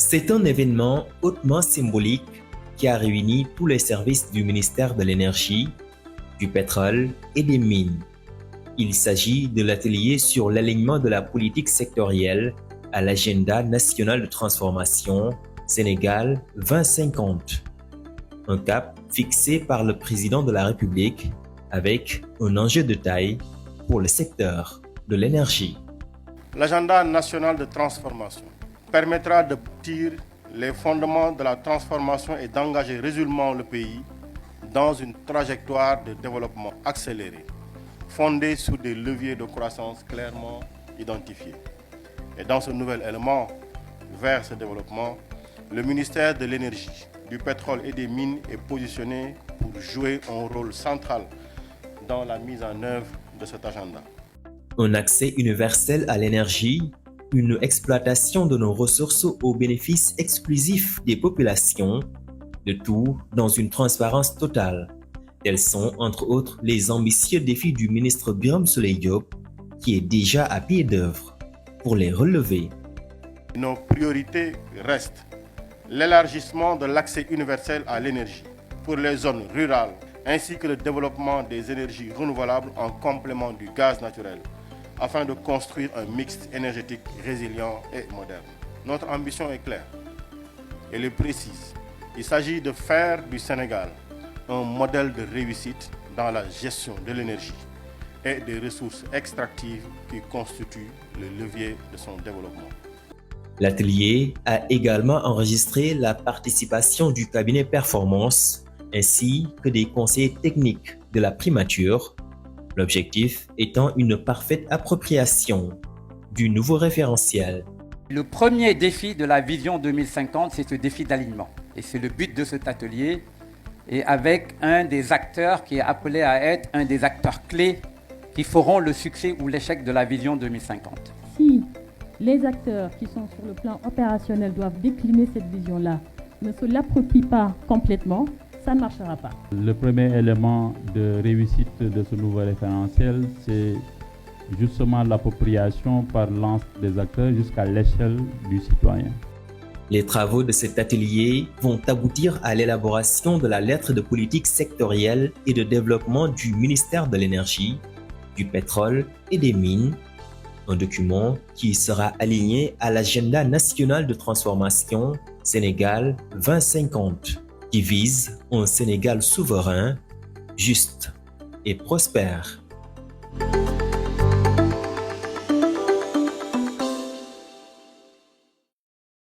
C'est un événement hautement symbolique qui a réuni tous les services du ministère de l'Énergie, du pétrole et des mines. Il s'agit de l'atelier sur l'alignement de la politique sectorielle à l'agenda national de transformation Sénégal 2050. Un cap fixé par le président de la République avec un enjeu de taille pour le secteur de l'énergie. L'agenda national de transformation permettra de bâtir les fondements de la transformation et d'engager résolument le pays dans une trajectoire de développement accéléré, fondée sur des leviers de croissance clairement identifiés. Et dans ce nouvel élément vers ce développement, le ministère de l'Énergie, du pétrole et des mines est positionné pour jouer un rôle central dans la mise en œuvre de cet agenda. Un accès universel à l'énergie, une exploitation de nos ressources au bénéfice exclusif des populations, le tout dans une transparence totale. Tels sont, entre autres, les ambitieux défis du ministre Birame Souleye Diop, qui est déjà à pied d'œuvre pour les relever. Nos priorités restent l'élargissement de l'accès universel à l'énergie pour les zones rurales, ainsi que le développement des énergies renouvelables en complément du gaz naturel, afin de construire un mix énergétique résilient et moderne. Notre ambition est claire, elle est précise. Il s'agit de faire du Sénégal un modèle de réussite dans la gestion de l'énergie et des ressources extractives qui constituent le levier de son développement. L'atelier a également enregistré la participation du cabinet Performance ainsi que des conseillers techniques de la primature, l'objectif étant une parfaite appropriation du nouveau référentiel. Le premier défi de la vision 2050, c'est ce défi d'alignement. Et c'est le but de cet atelier, et avec un des acteurs qui est appelé à être un des acteurs clés qui feront le succès ou l'échec de la vision 2050. Si les acteurs qui sont sur le plan opérationnel doivent décliner cette vision-là, ne se l'approprient pas complètement, ça ne marchera pas. Le premier élément de réussite de ce nouveau référentiel, c'est justement l'appropriation par l'ensemble des acteurs jusqu'à l'échelle du citoyen. Les travaux de cet atelier vont aboutir à l'élaboration de la lettre de politique sectorielle et de développement du ministère de l'Énergie, du pétrole et des mines, un document qui sera aligné à l'agenda national de transformation Sénégal 2050, qui vise un Sénégal souverain, juste et prospère.